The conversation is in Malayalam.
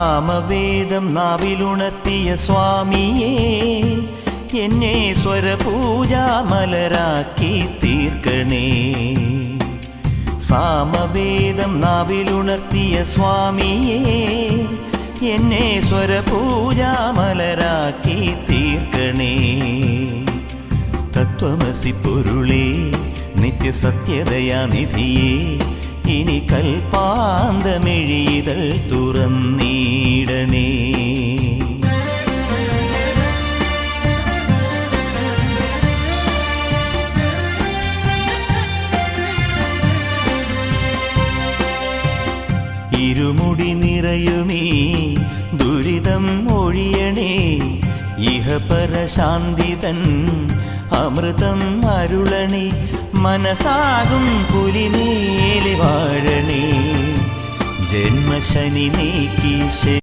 സാമവേദം നാവിലുണർത്തിയ സ്വാമിയേ, എന്നെ സ്വരപൂജാമലരാക്കി തീർക്കണേ. സാമവേദം നാവിലുണർത്തിയ സ്വാമിയേ, എന്നെ സ്വരപൂജാമലരാക്കി തീർക്കണേ. തത്വമസി പൊരുളേ, നിത്യസത്യദയാനിധിയേ, ഇനി കൽപ്പാന്തമിഴിതൾ തുറന്നീടണേ. ഇരുമുടി നിറയുമീ ദുരിതം ഒഴിയണേ, ഇഹപരശാന്തിതൻ അമൃതം അരുളണേ. മനസാകും പുലിമേലെ വാഴണേ, ജന്മശനി നീക്കി